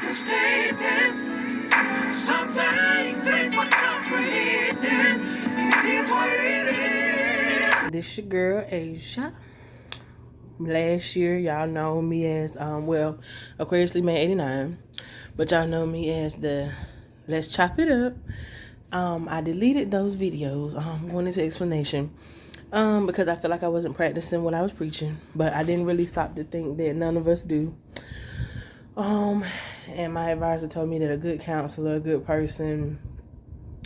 understanding. Some things ain't for comprehending. It is what it is. This your girl Asia. Last year, y'all know me as Aquarius May 89, but y'all know me as the Let's Chop It Up. I deleted those videos. Going into explanation. Because I feel like I wasn't practicing what I was preaching, but I didn't really stop to think that none of us do. And my advisor told me that a good counselor, a good person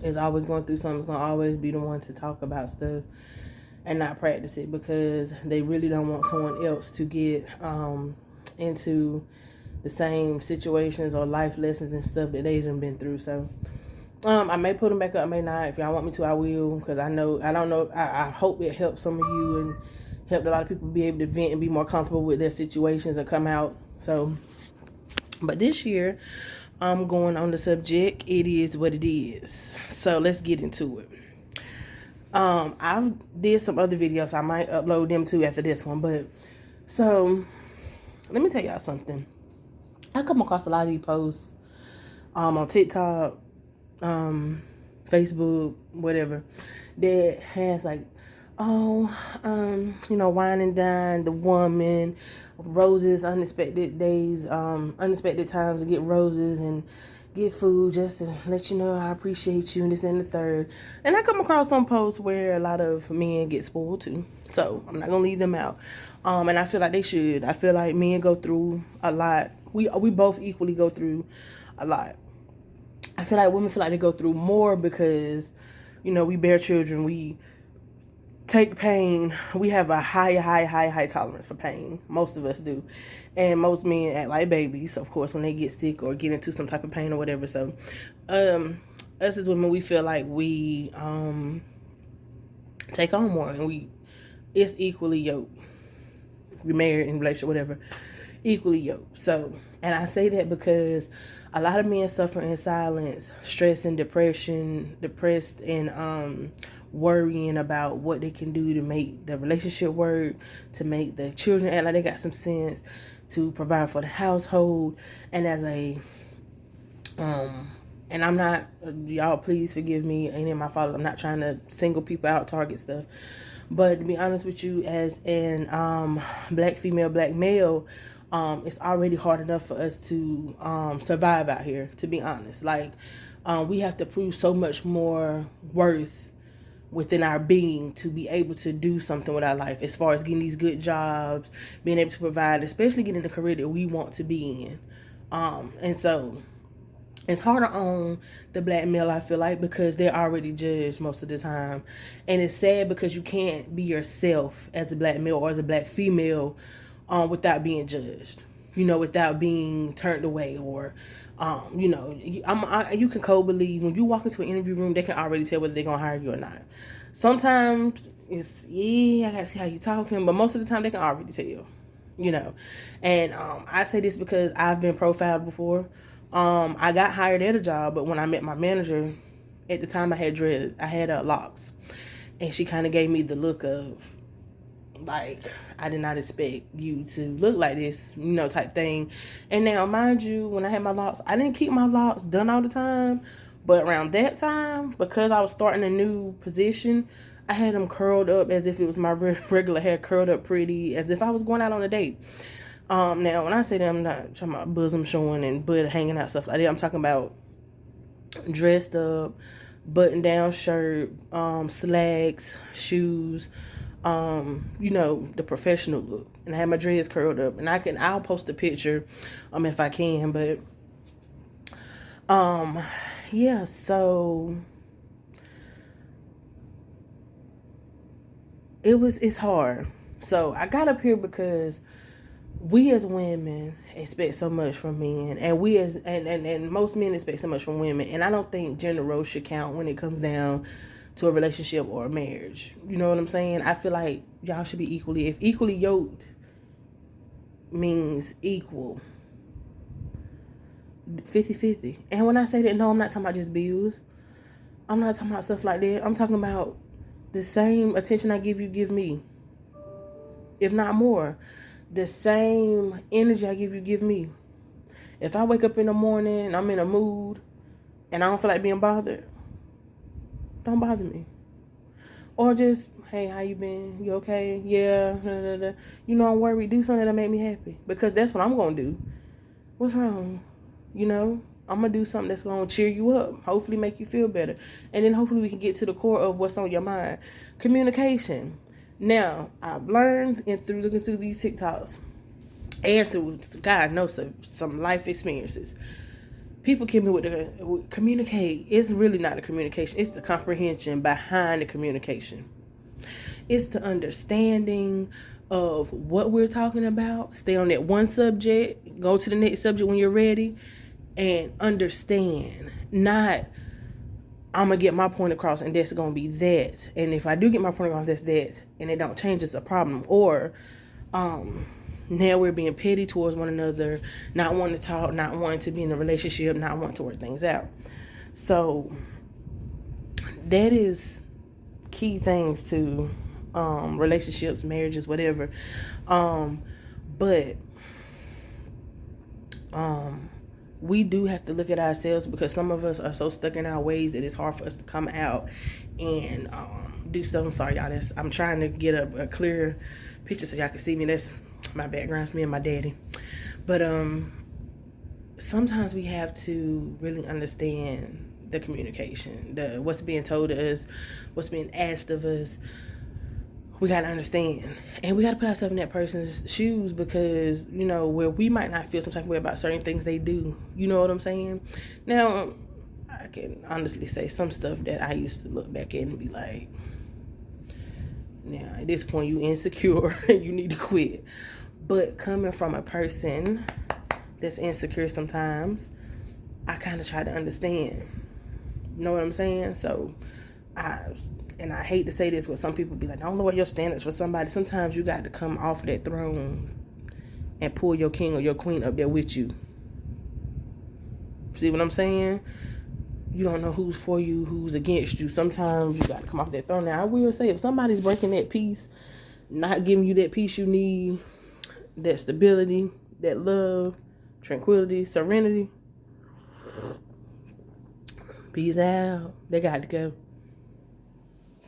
is always going through something, is going to always be the one to talk about stuff and not practice it, because they really don't want someone else to get into the same situations or life lessons and stuff that they done been through. So I may put them back up, I may not. If y'all want me to, I will, because I hope it helps some of you and helped a lot of people be able to vent and be more comfortable with their situations and come out. So, but this year, I'm going on the subject, it is what it is. So let's get into it. I've did some other videos, I might upload them too after this one, but so let me tell y'all something. I come across a lot of these posts on TikTok, Facebook, whatever, that has like, wine and dine the woman, roses, unexpected days, unexpected times to get roses and get food just to let you know I appreciate you and this and the third. And I come across some posts where a lot of men get spoiled too. So I'm not gonna leave them out. And I feel like they should. I feel like men go through a lot. We both equally go through a lot. I feel like women feel like they go through more because, we bear children, we take pain. We have a high tolerance for pain. Most of us do. And most men act like babies, of course, when they get sick or get into some type of pain or whatever. So, us as women, we feel like we take on more, and it's equally yoked. We're married, in relationship, whatever, equally yoked. So, and I say that because a lot of men suffer in silence, stress and depression, depressed and worrying about what they can do to make the relationship work, to make the children act like they got some sense, to provide for the household. And as a and I'm not, y'all please forgive me, any of my fathers, I'm not trying to single people out, target stuff, but to be honest with you, as an black female, black male, it's already hard enough for us to survive out here, to be honest. Like, we have to prove so much more worth within our being to be able to do something with our life, as far as getting these good jobs, being able to provide, especially getting the career that we want to be in. And so it's harder on the black male, I feel like, because they're already judged most of the time. And it's sad because you can't be yourself as a black male or as a black female without being judged, without being turned away, or you can co-believe when you walk into an interview room, they can already tell whether they're gonna hire you or not. Sometimes it's, I gotta see how you talking, but most of the time they can already tell, and I say this because I've been profiled before. I got hired at a job, but when I met my manager, at the time I had dread, I had locks, and she kind of gave me the look of, like, I did not expect you to look like this, type thing. And now, mind you, when I had my locks, I didn't keep my locks done all the time, but around that time, because I was starting a new position, I had them curled up as if it was my regular hair, curled up pretty, as if I was going out on a date. Now, when I say that, I'm not talking about bosom showing and butt hanging out, stuff like that. I'm talking about dressed up, button-down shirt, slacks, shoes, the professional look. And I had my dreads curled up. And I'll post a picture, if I can. But, yeah, so it's hard. So I got up here because we as women expect so much from men, and we as and most men expect so much from women, and I don't think gender roles should count when it comes down to a relationship or a marriage. You know what I'm saying? I feel like y'all should be equally yoked means equal, 50-50. And when I say that, no, I'm not talking about just bills. I'm not talking about stuff like that. I'm talking about the same attention I give you, give me, if not more. The same energy I give you, give me. If I wake up in the morning and I'm in a mood and I don't feel like being bothered, don't bother me. Or just, hey, how you been? You okay? Yeah. Da, da, da. You know, I'm worried. Do something that'll make me happy. Because that's what I'm going to do. What's wrong? You know, I'm going to do something that's going to cheer you up. Hopefully make you feel better. And then hopefully we can get to the core of what's on your mind. Communication. Now, I've learned through looking through these TikToks and through, God knows, some life experiences. People kill me with the communicate. It's really not the communication. It's the comprehension behind the communication. It's the understanding of what we're talking about. Stay on that one subject. Go to the next subject when you're ready. And understand. Not, I'm going to get my point across and that's going to be that. And if I do get my point across, that's that. And it don't change, it's a problem. Or, now we're being petty towards one another, not wanting to talk, not wanting to be in a relationship, not wanting to work things out. So that is key things to relationships, marriages, whatever. But we do have to look at ourselves, because some of us are so stuck in our ways that it's hard for us to come out and do stuff. I'm sorry, y'all. I'm trying to get a clear picture so y'all can see me. That's my background. It's me and my daddy. But sometimes we have to really understand the communication, what's being told to us, what's being asked of us. We got to understand, and we got to put ourselves in that person's shoes, because, you know, where we might not feel some type of way about certain things they do. You know what I'm saying? Now, I can honestly say some stuff that I used to look back at and be like, now at this point you insecure and you need to quit. But coming from a person that's insecure sometimes, I kind of try to understand. You know what I'm saying? So I hate to say this, but some people be like, don't lower your standards for somebody. Sometimes you got to come off that throne and pull your king or your queen up there with you. See what I'm saying? You don't know who's for you, who's against you. Sometimes you got to come off that throne. Now, I will say, if somebody's breaking that peace, not giving you that peace you need, that stability, that love, tranquility, serenity, peace out. They got to go.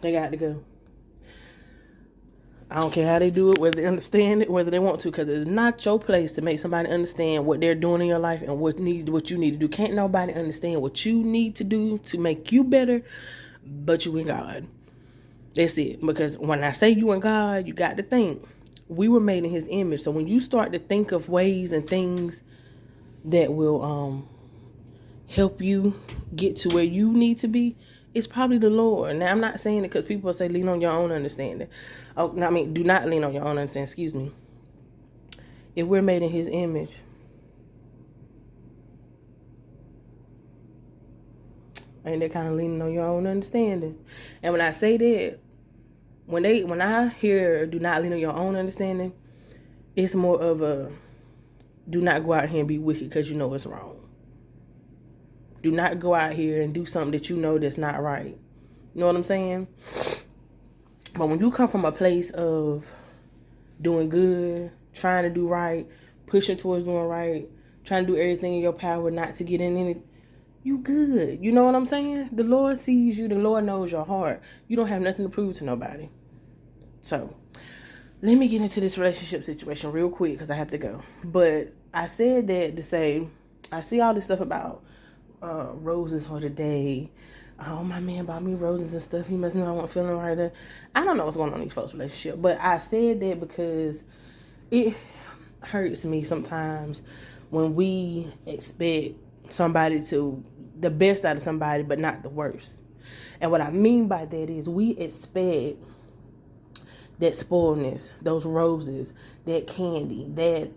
They got to go. I don't care how they do it, whether they understand it, whether they want to, because it's not your place to make somebody understand what they're doing in your life and what you need to do. Can't nobody understand what you need to do to make you better but you and God. That's it. Because when I say you and God, you got to think. We were made in his image. So when you start to think of ways and things that will help you get to where you need to be, it's probably the Lord. Now, I'm not saying it because people say lean on your own understanding. Oh, I mean, do not lean on your own understanding. Excuse me. If we're made in his image, ain't that kind of leaning on your own understanding? And when I say that, when I hear do not lean on your own understanding, it's more of a do not go out here and be wicked because you know it's wrong. Do not go out here and do something that you know that's not right. You know what I'm saying? But when you come from a place of doing good, trying to do right, pushing towards doing right, trying to do everything in your power not to get in any, you good. You know what I'm saying? The Lord sees you. The Lord knows your heart. You don't have nothing to prove to nobody. So, let me get into this relationship situation real quick because I have to go. But I said that to say, I see all this stuff about roses for the day. Oh, my man bought me roses and stuff. He must know I wasn't feeling right. I don't know what's going on in these folks' relationship. But I said that because it hurts me sometimes when we expect somebody to the best out of somebody, but not the worst. And what I mean by that is we expect that spoilness, those roses, that candy, that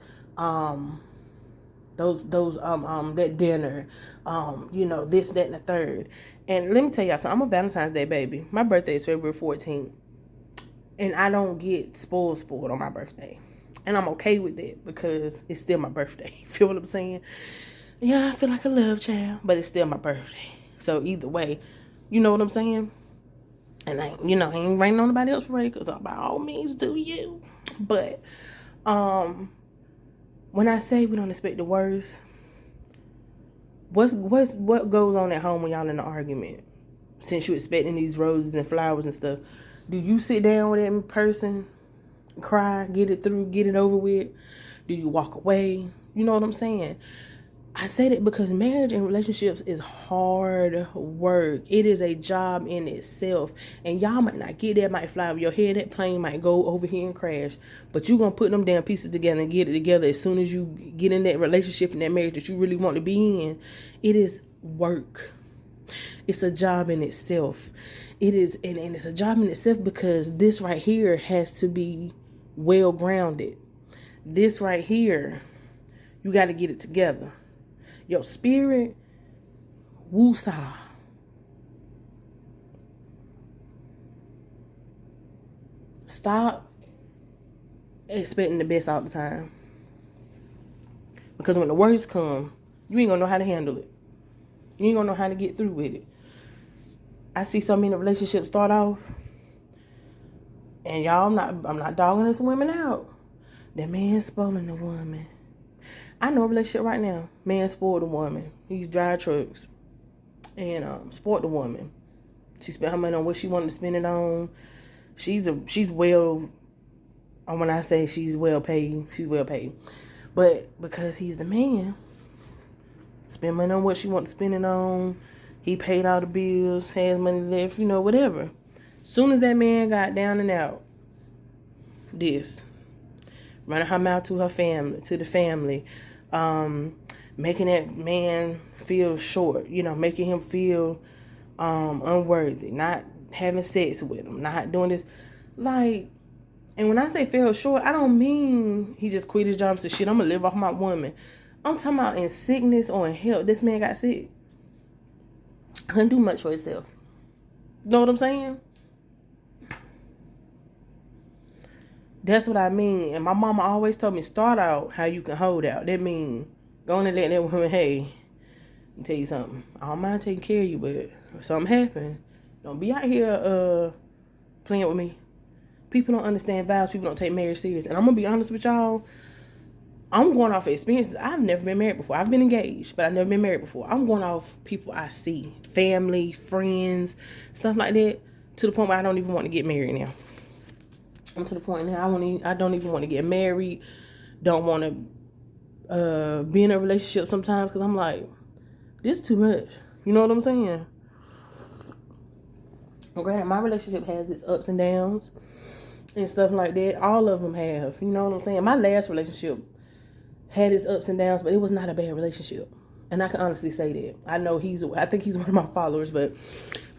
that dinner, this, that, and the third. And let me tell y'all something. I'm a Valentine's Day baby. My birthday is February 14th. And I don't get spoiled on my birthday. And I'm okay with that because it's still my birthday. Feel what I'm saying? Yeah, I feel like a love child, but it's still my birthday. So either way, you know what I'm saying? And I ain't raining on nobody else parade because by all means do you. But when I say we don't expect the worst, What goes on at home when y'all in an argument? Since you expecting these roses and flowers and stuff, do you sit down with that person, cry, get it through, get it over with? Do you walk away? You know what I'm saying? I say that because marriage and relationships is hard work. It is a job in itself. And y'all might not get that, might fly over your head. That plane might go over here and crash. But you're going to put them damn pieces together and get it together as soon as you get in that relationship and that marriage that you really want to be in. It is work. It's a job in itself. It is, and it's a job in itself because this right here has to be well grounded. This right here, you got to get it together. Your spirit, woosah. Stop expecting the best all the time. Because when the worst come, you ain't gonna know how to handle it. You ain't gonna know how to get through with it. I see so many relationships start off, and y'all, I'm not dogging this women out. That man spoiling the woman. I know a relationship right now. Man spoiled the woman. He's drive trucks and spoiled the woman. She spent her money on what she wanted to spend it on. She's well. When I say she's well paid, she's well paid. But because he's the man, spend money on what she wanted to spend it on. He paid all the bills, has money left, whatever. Soon as that man got down and out, running her mouth to her family, to the family, making that man feel short, making him feel unworthy, not having sex with him, not doing this. Like, and when I say feel short, I don't mean he just quit his job and said, shit, I'm going to live off my woman. I'm talking about in sickness or in health. This man got sick. Couldn't do much for himself. Know what I'm saying? That's what I mean. And my mama always told me, start out how you can hold out. That means go on and let that woman, hey, let me tell you something. I don't mind taking care of you, but if something happen, don't be out here playing with me. People don't understand vows. People don't take marriage serious. And I'm going to be honest with y'all. I'm going off experiences. I've never been married before. I've been engaged, but I've never been married before. I'm going off people I see. Family, friends, stuff like that. To the point where I don't even want to get married now. I'm to the point now I don't even want to get married. Don't want to be in a relationship sometimes because I'm like, this is too much. You know what I'm saying? Well, granted, my relationship has its ups and downs and stuff like that. All of them have. You know what I'm saying? My last relationship had its ups and downs, but it was not a bad relationship. And I can honestly say that. I think he's one of my followers, but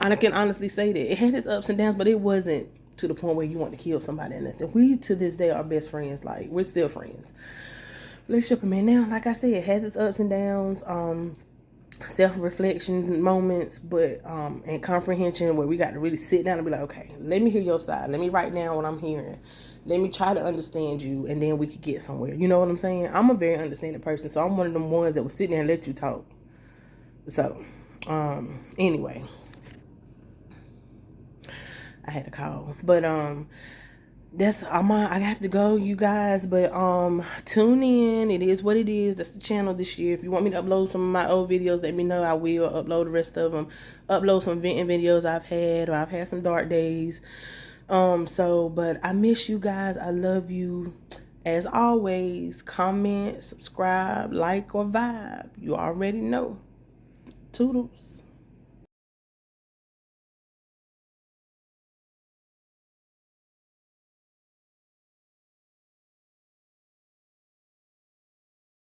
I can honestly say that. It had its ups and downs, but it wasn't to the point where you want to kill somebody or nothing. We, to this day, are best friends. Like, we're still friends. Relationship, man, now, like I said, it has its ups and downs, self-reflection moments, but, and comprehension where we got to really sit down and be like, okay, let me hear your side. Let me write down what I'm hearing. Let me try to understand you, and then we could get somewhere. You know what I'm saying? I'm a very understanding person, so I'm one of them ones that will sit there and let you talk. So, anyway, I had a call, but I have to go, you guys, but tune in. It is what it is. That's the channel this year. If you want me to upload some of my old videos, let me know. I will upload the rest of them. Upload some venting videos I've had, or I've had some dark days. But I miss you guys. I love you. As always, comment, subscribe, like, or vibe. You already know. Toodles.